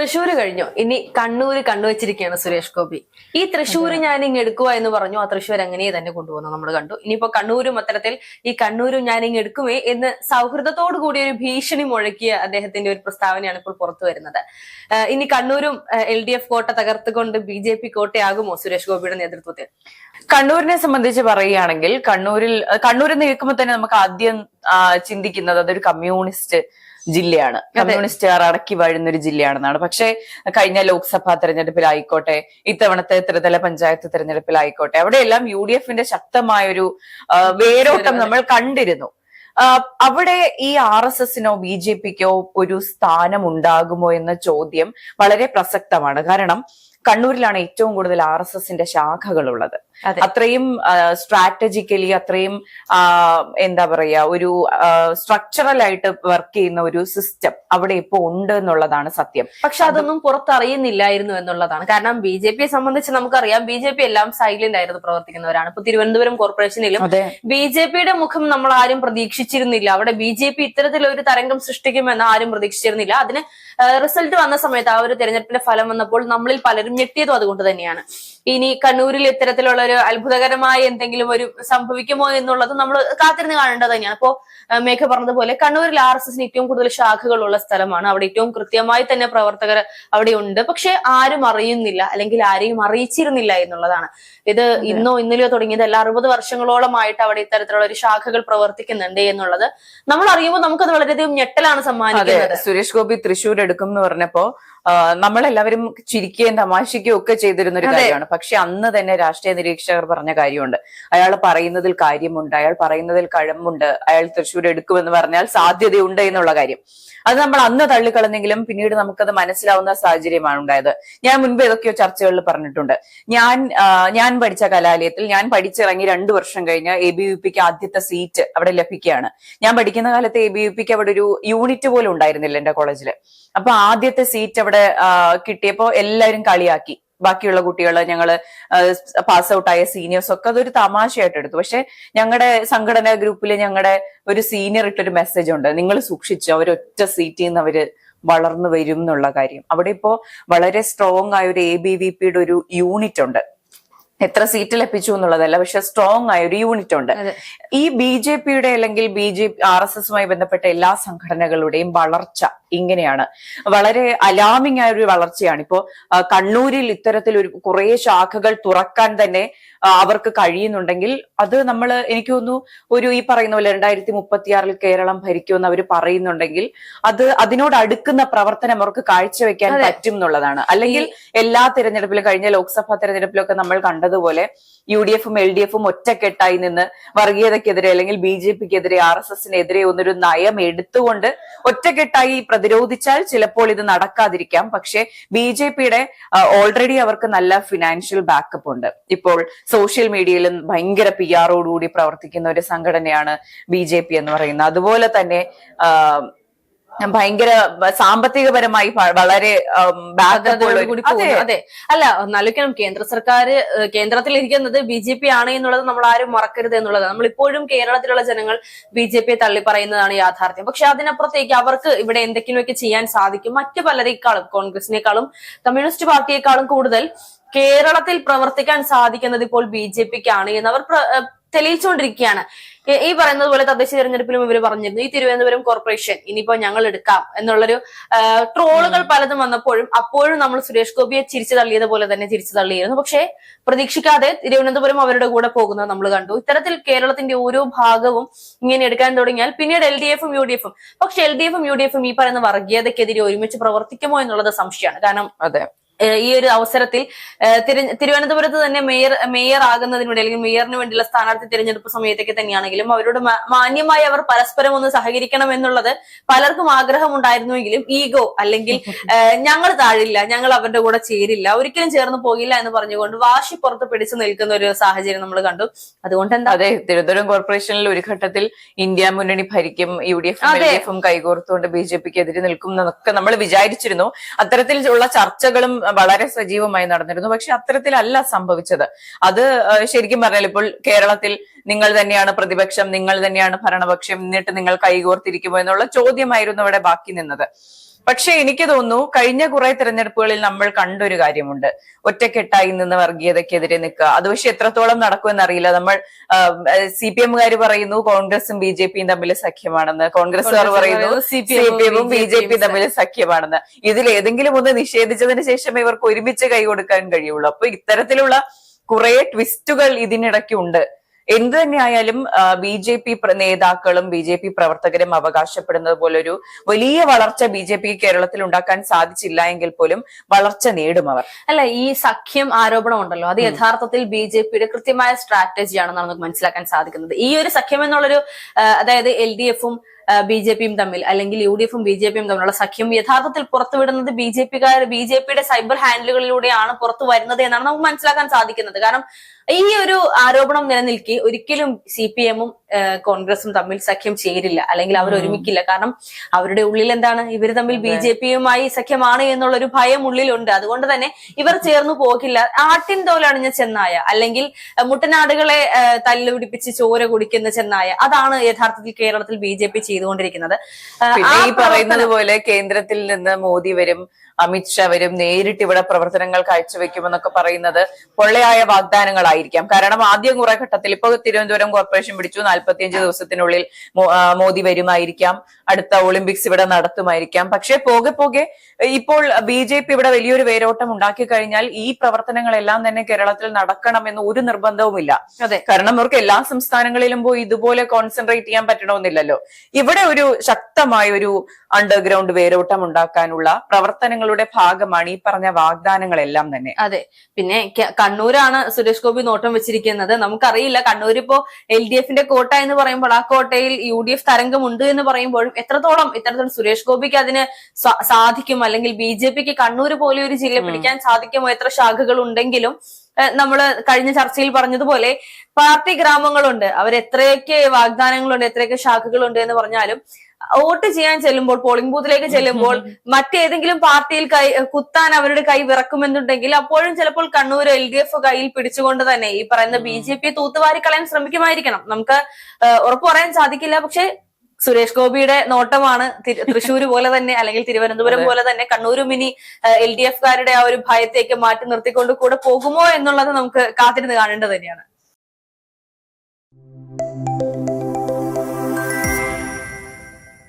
തൃശ്ശൂര് കഴിഞ്ഞു, ഇനി കണ്ണൂര് കണ്ടുവച്ചിരിക്കുകയാണ് സുരേഷ് ഗോപി. ഈ തൃശ്ശൂര് ഞാൻ ഇങ്ങ് എടുക്കുക എന്ന് പറഞ്ഞു. ആ തൃശ്ശൂർ അങ്ങനെ തന്നെ കൊണ്ടുപോകുന്നു നമ്മൾ കണ്ടു. ഇനിയിപ്പോ കണ്ണൂരും അത്തരത്തിൽ ഈ കണ്ണൂരും ഞാൻ ഇങ്ങ് എടുക്കുമേ എന്ന് സൗഹൃദത്തോടു കൂടി ഒരു ഭീഷണി മുഴക്കിയ അദ്ദേഹത്തിന്റെ ഒരു പ്രസ്താവനയാണ് ഇപ്പോൾ പുറത്തു വരുന്നത്. ഇനി കണ്ണൂരും LDF കോട്ട തകർത്തുകൊണ്ട് BJP കോട്ടയാകുമോ സുരേഷ് ഗോപിയുടെ നേതൃത്വത്തിൽ? കണ്ണൂരിനെ സംബന്ധിച്ച് പറയുകയാണെങ്കിൽ കണ്ണൂരിൽ നിൽക്കുമ്പോൾ തന്നെ നമുക്ക് ആദ്യം ചിന്തിക്കുന്നത് അതൊരു കമ്മ്യൂണിസ്റ്റ് ജില്ലയാണ്, കമ്മ്യൂണിസ്റ്റുകാർ അടക്കി വാഴുന്ന ഒരു ജില്ലയാണെന്നാണ്. പക്ഷെ കഴിഞ്ഞ ലോക്സഭാ തെരഞ്ഞെടുപ്പിലായിക്കോട്ടെ, ഇത്തവണത്തെ ത്രിതല പഞ്ചായത്ത് തെരഞ്ഞെടുപ്പിലായിക്കോട്ടെ, അവിടെയെല്ലാം UDFന്റെ ശക്തമായൊരു വേരോട്ടം നമ്മൾ കണ്ടിരുന്നു. അവിടെ ഈ RSSനോ BJPക്കോ ഒരു സ്ഥാനം ഉണ്ടാകുമോ എന്ന ചോദ്യം വളരെ പ്രസക്തമാണ്. കാരണം കണ്ണൂരിലാണ് ഏറ്റവും കൂടുതൽ RSSന്റെ ശാഖകളുള്ളത്. അത്രയും സ്ട്രാറ്റജിക്കലി, അത്രയും എന്താ പറയാ, ഒരു സ്ട്രക്ചറൽ ആയിട്ട് വർക്ക് ചെയ്യുന്ന ഒരു സിസ്റ്റം അവിടെ ഇപ്പൊ ഉണ്ട് എന്നുള്ളതാണ് സത്യം. പക്ഷെ അതൊന്നും പുറത്തറിയുന്നില്ലായിരുന്നു എന്നുള്ളതാണ്. കാരണം BJPയെ സംബന്ധിച്ച് നമുക്കറിയാം, BJP എല്ലാം സൈലന്റ് ആയിരുന്നു പ്രവർത്തിക്കുന്നവരാണ്. ഇപ്പൊ തിരുവനന്തപുരം കോർപ്പറേഷനിലും BJPയുടെ മുഖം നമ്മൾ ആരും പ്രതീക്ഷിച്ചിരുന്നില്ല. അവിടെ BJP ഇത്തരത്തിലൊരു തരംഗം സൃഷ്ടിക്കുമെന്ന് ആരും പ്രതീക്ഷിച്ചിരുന്നില്ല. അതിന് റിസൾട്ട് വന്ന സമയത്ത്, ആ ഒരു തെരഞ്ഞെടുപ്പിന്റെ ഫലം വന്നപ്പോൾ നമ്മളിൽ പലരും ഞെട്ടിയതും അതുകൊണ്ട് തന്നെയാണ്. ഇനി കണ്ണൂരിൽ ഇത്തരത്തിലുള്ള ഒരു അത്ഭുതകരമായ എന്തെങ്കിലും ഒരു സംഭവിക്കുമോ എന്നുള്ളത് നമ്മൾ കാത്തിരുന്ന് കാണേണ്ടത് തന്നെയാണ്. അപ്പോ മേഘ പറഞ്ഞതുപോലെ കണ്ണൂരിൽ RSSന് ഏറ്റവും കൂടുതൽ ശാഖകളുള്ള സ്ഥലമാണ്. അവിടെ ഏറ്റവും കൃത്യമായി തന്നെ പ്രവർത്തകർ അവിടെ ഉണ്ട്. പക്ഷെ ആരും അറിയുന്നില്ല, അല്ലെങ്കിൽ ആരെയും അറിയിച്ചിരുന്നില്ല എന്നുള്ളതാണ്. ഇത് ഇന്നോ ഇന്നലെയോ തുടങ്ങിയതല്ല, 60 വർഷങ്ങളോളമായിട്ട് അവിടെ ഇത്തരത്തിലുള്ള ഒരു ശാഖകൾ പ്രവർത്തിക്കുന്നുണ്ട് എന്നുള്ളത് നമ്മൾ അറിയുമ്പോൾ നമുക്കത് വളരെയധികം ഞെട്ടലാണ് സമ്മാനിക്കുന്നത്. സുരേഷ് ഗോപി തൃശ്ശൂർ എടുക്കും എന്ന് പറഞ്ഞപ്പോ നമ്മളെല്ലാവരും ചിരിക്കുകയും തമാശിക്കുകയും ഒക്കെ ചെയ്തിരുന്ന ഒരു കാര്യമാണ്. പക്ഷെ അന്ന് തന്നെ രാഷ്ട്രീയ നിരീക്ഷകർ പറഞ്ഞ കാര്യമുണ്ട്, അയാൾ പറയുന്നതിൽ കാര്യമുണ്ട്, അയാൾ പറയുന്നതിൽ കഴമ്പുണ്ട്, അയാൾ തൃശ്ശൂർ എടുക്കുമെന്ന് പറഞ്ഞാൽ സാധ്യതയുണ്ട് എന്നുള്ള കാര്യം. അത് നമ്മൾ അന്ന് തള്ളിക്കളഞ്ഞെങ്കിലും പിന്നീട് നമുക്കത് മനസ്സിലാവുന്ന സാഹചര്യമാണ് ഉണ്ടായത്. ഞാൻ മുൻപ് ഏതൊക്കെയോ ചർച്ചകളിൽ പറഞ്ഞിട്ടുണ്ട്. ഞാൻ പഠിച്ച കലാലയത്തിൽ ഞാൻ പഠിച്ചിറങ്ങി 2 വർഷം കഴിഞ്ഞ് ABVPക്ക് ആദ്യത്തെ സീറ്റ് അവിടെ ലഭിക്കുകയാണ്. ഞാൻ പഠിക്കുന്ന കാലത്ത് ABVPക്ക് അവിടെ ഒരു യൂണിറ്റ് പോലും ഉണ്ടായിരുന്നില്ല എന്റെ കോളേജില്. അപ്പൊ ആദ്യത്തെ സീറ്റ് അവിടെ കിട്ടിയപ്പോ എല്ലാവരും കളിയാക്കി. ബാക്കിയുള്ള കുട്ടികള്, ഞങ്ങള് പാസ് ഔട്ട് ആയ സീനിയേഴ്സ് ഒക്കെ അതൊരു തമാശയായിട്ട് എടുത്തു. പക്ഷെ ഞങ്ങളുടെ സംഘടനാ ഗ്രൂപ്പില് ഞങ്ങളുടെ ഒരു സീനിയർ ഇട്ടൊരു മെസ്സേജ് ഉണ്ട്, നിങ്ങൾ സൂക്ഷിച്ചു, അവരൊറ്റ സീറ്റിൽ നിന്ന് അവര് വളർന്നു വരും എന്നുള്ള കാര്യം. അവിടെ ഇപ്പോ വളരെ സ്ട്രോങ് ആയ ഒരു ABVPയുടെ ഒരു യൂണിറ്റ് ഉണ്ട്. എത്ര സീറ്റ് ലഭിച്ചു എന്നുള്ളതല്ല, പക്ഷെ സ്ട്രോങ് ആയ ഒരു യൂണിറ്റ് ഉണ്ട്. ഈ BJPയുടെ അല്ലെങ്കിൽ RSSുമായി ബന്ധപ്പെട്ട എല്ലാ സംഘടനകളുടെയും വളർച്ച ഇങ്ങനെയാണ്, വളരെ അലാമിംഗ് ആയ ഒരു വളർച്ചയാണ്. ഇപ്പോ കണ്ണൂരിൽ ഇത്തരത്തിലൊരു കുറെ ശാഖകൾ തുറക്കാൻ തന്നെ അവർക്ക് കഴിയുന്നുണ്ടെങ്കിൽ അത് എനിക്ക് തോന്നുന്നു ഒരു ഈ പറയുന്ന പോലെ 2036 കേരളം ഭരിക്കുമെന്ന് അവർ പറയുന്നുണ്ടെങ്കിൽ അതിനോട് അടുക്കുന്ന പ്രവർത്തനം അവർക്ക് കാഴ്ചവെക്കാൻ പറ്റും എന്നുള്ളതാണ്. അല്ലെങ്കിൽ എല്ലാ തിരഞ്ഞെടുപ്പിലും, കഴിഞ്ഞ ലോക്സഭാ തെരഞ്ഞെടുപ്പിലൊക്കെ നമ്മൾ കണ്ടതുപോലെ UDFും LDFും ഒറ്റക്കെട്ടായി നിന്ന് വർഗീയതയ്ക്കെതിരെ അല്ലെങ്കിൽ BJPക്കെതിരെ RSSനെതിരെ ഒന്നൊരു നയം എടുത്തുകൊണ്ട് ഒറ്റക്കെട്ടായി പ്രതിരോധിച്ചാൽ ചിലപ്പോൾ ഇത് നടക്കാതിരിക്കാം. പക്ഷെ BJPയുടെ ഓൾറെഡി അവർക്ക് നല്ല ഫിനാൻഷ്യൽ ബാക്കപ്പ് ഉണ്ട്. ഇപ്പോൾ സോഷ്യൽ മീഡിയയിലും ഭയങ്കര PR-ഓടുകൂടി പ്രവർത്തിക്കുന്ന ഒരു സംഘടനയാണ് BJP എന്ന് പറയുന്നത്. അതുപോലെ തന്നെ ഭയങ്കര സാമ്പത്തികപരമായി വളരെ അതെ. അല്ല, എന്നാലും കേന്ദ്ര സർക്കാർ കേന്ദ്രത്തിലിരിക്കുന്നത് BJP ആണ് എന്നുള്ളത് നമ്മൾ ആരും മറക്കരുത് എന്നുള്ളതാണ്. നമ്മൾ ഇപ്പോഴും കേരളത്തിലുള്ള ജനങ്ങൾ BJPയെ തള്ളി പറയുന്നതാണ് യാഥാർത്ഥ്യം. പക്ഷെ അതിനപ്പുറത്തേക്ക് അവർക്ക് ഇവിടെ എന്തെങ്കിലുമൊക്കെ ചെയ്യാൻ സാധിക്കും. മറ്റു പലരെക്കാളും, കോൺഗ്രസിനേക്കാളും കമ്മ്യൂണിസ്റ്റ് പാർട്ടിയെക്കാളും കൂടുതൽ കേരളത്തിൽ പ്രവർത്തിക്കാൻ സാധിക്കുന്നത് ഇപ്പോൾ BJPക്കാണ് എന്ന് അവർ തെളിയിച്ചുകൊണ്ടിരിക്കുകയാണ്. ഈ പറയുന്നത് പോലെ തദ്ദേശ തെരഞ്ഞെടുപ്പിലും ഇവർ പറഞ്ഞിരുന്നു, ഈ തിരുവനന്തപുരം കോർപ്പറേഷൻ ഇനിയിപ്പോ ഞങ്ങൾ എടുക്കാം എന്നുള്ളൊരു ട്രോളുകൾ പലതും വന്നപ്പോഴും അപ്പോഴും നമ്മൾ സുരേഷ് ഗോപിയെ ചിരിച്ചു തള്ളിയത് പോലെ തന്നെ ചിരിച്ചു തള്ളിയിരുന്നു. പക്ഷേ പ്രതീക്ഷിക്കാതെ തിരുവനന്തപുരം അവരുടെ കൂടെ പോകുന്നത് നമ്മൾ കണ്ടു. ഇത്തരത്തിൽ കേരളത്തിന്റെ ഓരോ ഭാഗവും ഇങ്ങനെ എടുക്കാൻ തുടങ്ങിയാൽ പിന്നീട് LDFും UDFും, പക്ഷെ LDFും UDFും ഈ പറയുന്ന വർഗീയതയ്ക്കെതിരെ ഒരുമിച്ച് പ്രവർത്തിക്കുമോ എന്നുള്ളത് സംശയമാണ്. കാരണം ഈ ഒരു അവസരത്തിൽ തിരുവനന്തപുരത്ത് തന്നെ മേയർ ആകുന്നതിനുവേണ്ടി, അല്ലെങ്കിൽ മേയറിന് വേണ്ടിയുള്ള സ്ഥാനാർത്ഥി തിരഞ്ഞെടുപ്പ് സമയത്തൊക്കെ തന്നെയാണെങ്കിലും അവരോട് മാന്യമായി അവർ പരസ്പരം ഒന്ന് സഹകരിക്കണം എന്നുള്ളത് പലർക്കും ആഗ്രഹമുണ്ടായിരുന്നുവെങ്കിലും ഈഗോ, അല്ലെങ്കിൽ ഞങ്ങൾ താഴില്ല, ഞങ്ങൾ അവരുടെ കൂടെ ചേരില്ല, ഒരിക്കലും ചേർന്ന് പോകില്ല എന്ന് പറഞ്ഞുകൊണ്ട് വാശി പുറത്ത് പിടിച്ചു നിൽക്കുന്ന ഒരു സാഹചര്യം നമ്മൾ കണ്ടു. അതുകൊണ്ട് അതെ, തിരുവനന്തപുരം കോർപ്പറേഷനിൽ ഒരു ഘട്ടത്തിൽ ഇന്ത്യ മുന്നണി ഭരിക്കും, UDFും കൈകോർത്തുകൊണ്ട് BJPക്കെതിരെ നിൽക്കും എന്നൊക്കെ നമ്മൾ വിചാരിച്ചിരുന്നു. അത്തരത്തിലുള്ള ചർച്ചകളും വളരെ സജീവമായി നടന്നിരുന്നു. പക്ഷെ അത്തരത്തിലല്ല സംഭവിച്ചത്. അത് ശരിക്കും പറഞ്ഞാൽ ഇപ്പോൾ കേരളത്തിൽ നിങ്ങൾ തന്നെയാണ് പ്രതിപക്ഷം, നിങ്ങൾ തന്നെയാണ് ഭരണപക്ഷം, എന്നിട്ട് നിങ്ങൾ കൈകോർത്തിരിക്കുമോ എന്നുള്ള ചോദ്യമായിരുന്നു അവിടെ ബാക്കി നിന്നത്. പക്ഷെ എനിക്ക് തോന്നുന്നു കഴിഞ്ഞ കുറെ തെരഞ്ഞെടുപ്പുകളിൽ നമ്മൾ കണ്ടൊരു കാര്യമുണ്ട്, ഒറ്റക്കെട്ടായി നിന്ന് വർഗീയതയ്ക്കെതിരെ നിൽക്കുക. അത് പക്ഷെ എത്രത്തോളം നടക്കുമെന്ന് അറിയില്ല. നമ്മൾ CPM-കാർ പറയുന്നു കോൺഗ്രസും BJP-യും തമ്മിൽ സഖ്യമാണെന്ന്, കോൺഗ്രസ്സുകാർ പറയുന്നു CPM-ഉം BJP-യും തമ്മിൽ സഖ്യമാണെന്ന്. ഇതിൽ ഏതെങ്കിലും ഒന്ന് നിഷേധിച്ചതിന് ശേഷം ഇവർക്ക് ഒരുമിച്ച് കൈ കൊടുക്കാൻ കഴിയുള്ളൂ. അപ്പൊ ഇത്തരത്തിലുള്ള കുറെ ട്വിസ്റ്റുകൾ ഇതിനിടയ്ക്കുണ്ട്. എന്ത് തന്നെയായാലും BJP നേതാക്കളും BJP പ്രവർത്തകരും അവകാശപ്പെടുന്നത് പോലൊരു വലിയ വളർച്ച BJP കേരളത്തിൽ ഉണ്ടാക്കാൻ സാധിച്ചില്ല എങ്കിൽ പോലും വളർച്ച നേടും അവർ. അല്ല, ഈ സഖ്യം ആരോപണം ഉണ്ടല്ലോ, അത് യഥാർത്ഥത്തിൽ BJP-യുടെ കൃത്യമായ സ്ട്രാറ്റജിയാണെന്നാണ് നമുക്ക് മനസ്സിലാക്കാൻ സാധിക്കുന്നത്. ഈ ഒരു സഖ്യം എന്നുള്ളൊരു അതായത് LDF-ഉം BJP-യും തമ്മിൽ, അല്ലെങ്കിൽ UDF-ഉം BJP-യും തമ്മിലുള്ള സഖ്യം യഥാർത്ഥത്തിൽ പുറത്തുവിടുന്നത് BJP-യുടെ സൈബർ ഹാൻഡിലുകളിലൂടെയാണ് പുറത്തു വരുന്നത് എന്നാണ് നമുക്ക് മനസ്സിലാക്കാൻ സാധിക്കുന്നത്. കാരണം ഈ ഒരു ആരോപണം നിലനിൽക്കെ ഒരിക്കലും CPM-ഉം കോൺഗ്രസും തമ്മിൽ സഖ്യം ചേരില്ല, അല്ലെങ്കിൽ അവർ ഒരുമിക്കില്ല. കാരണം അവരുടെ ഉള്ളിൽ എന്താണ്, ഇവർ തമ്മിൽ BJP-യുമായി സഖ്യമാണ് എന്നുള്ളൊരു ഭയം ഉള്ളിലുണ്ട്. അതുകൊണ്ട് തന്നെ ഇവർ ചേർന്നു പോകില്ല. ആട്ടിൻ തോലണിഞ്ഞ ചെന്നായ, അല്ലെങ്കിൽ മുട്ടനാടുകളെ തല്ലുപിടിപ്പിച്ച് ചോര കുടിക്കുന്ന ചെന്നായ, അതാണ് യഥാർത്ഥത്തിൽ കേരളത്തിൽ BJP ചെയ്തുകൊണ്ടിരിക്കുന്നത്. പിന്നെ ഈ പറയുന്നത് പോലെ കേന്ദ്രത്തിൽ നിന്ന് മോദി വരും, അമിത്ഷാ വരും, നേരിട്ട് ഇവിടെ പ്രവർത്തനങ്ങൾ കാഴ്ചവെക്കുമെന്നൊക്കെ പറയുന്നത് പൊള്ളയായ വാഗ്ദാനങ്ങളായിരിക്കാം. കാരണം ആദ്യം കുറെ ഘട്ടത്തിൽ ഇപ്പൊ തിരുവനന്തപുരം കോർപ്പറേഷൻ പിടിച്ചു, 45 ദിവസത്തിനുള്ളിൽ മോദി വരുമായിരിക്കാം, അടുത്ത ഒളിമ്പിക്സ് ഇവിടെ നടത്തുമായിരിക്കാം. പക്ഷെ പോകെ പോകെ ഇപ്പോൾ BJP ഇവിടെ വലിയൊരു വേരോട്ടം ഉണ്ടാക്കി കഴിഞ്ഞാൽ ഈ പ്രവർത്തനങ്ങളെല്ലാം തന്നെ കേരളത്തിൽ നടക്കണമെന്ന് ഒരു നിർബന്ധവുമില്ല. കാരണം അവർക്ക് എല്ലാ സംസ്ഥാനങ്ങളിലും പോയി ഇതുപോലെ കോൺസെൻട്രേറ്റ് ചെയ്യാൻ പറ്റണമെന്നില്ലല്ലോ. ഇവിടെ ഒരു ശക്തമായ ഒരു അണ്ടർഗ്രൗണ്ട് വേരോട്ടം ഉണ്ടാക്കാനുള്ള പ്രവർത്തനങ്ങളുടെ ഭാഗമാണ് ഈ പറഞ്ഞ വാഗ്ദാനങ്ങളെല്ലാം തന്നെ. അതെ, പിന്നെ കണ്ണൂരാണ് സുരേഷ് ഗോപി നോട്ടം വെച്ചിരിക്കുന്നത്. നമുക്കറിയില്ല, കണ്ണൂർ ഇപ്പോ LDF-ന്റെ കോട്ട എന്ന് പറയുമ്പോൾ ആ കോട്ടയിൽ UDF തരംഗമുണ്ട് എന്ന് പറയുമ്പോഴും എത്രത്തോളം ഇത്തരത്തിൽ സുരേഷ് ഗോപിക്ക് അതിന് സാധിക്കും, അല്ലെങ്കിൽ BJP-ക്ക് കണ്ണൂർ പോലെ ഒരു ജില്ല പിടിക്കാൻ സാധിക്കുമോ? എത്ര ശാഖകൾ ഉണ്ടെങ്കിലും നമ്മള് കഴിഞ്ഞ ചർച്ചയിൽ പറഞ്ഞതുപോലെ പാർട്ടി ഗ്രാമങ്ങളുണ്ട്, അവരെത്രയൊക്കെ വാഗ്ദാനങ്ങളുണ്ട്, എത്രയൊക്കെ ശാഖകളുണ്ട് എന്ന് പറഞ്ഞാലും വോട്ട് ചെയ്യാൻ ചെല്ലുമ്പോൾ, പോളിംഗ് ബൂത്തിലേക്ക് ചെല്ലുമ്പോൾ മറ്റേതെങ്കിലും പാർട്ടിയിൽ കുത്താൻ അവരുടെ കൈ വിറക്കുമെന്നുണ്ടെങ്കിൽ അപ്പോഴും ചിലപ്പോൾ കണ്ണൂർ LDF കയ്യിൽ പിടിച്ചുകൊണ്ട് തന്നെ ഈ പറയുന്ന BJP തൂത്തുവാരി കളയാൻ ശ്രമിക്കുമായിരിക്കണം. നമുക്ക് ഉറപ്പ് പറയാൻ സാധിക്കില്ല. പക്ഷെ സുരേഷ് ഗോപിയുടെ നോട്ടമാണ് തൃശ്ശൂര് പോലെ തന്നെ, അല്ലെങ്കിൽ തിരുവനന്തപുരം പോലെ തന്നെ കണ്ണൂരും ഇനി LDF-കാരുടെ ആ ഒരു ഭയത്തേക്ക് മാറ്റി നിർത്തിക്കൊണ്ട് കൂടെ പോകുമോ എന്നുള്ളത് നമുക്ക് കാത്തിരുന്ന് കാണേണ്ടത് തന്നെയാണ്.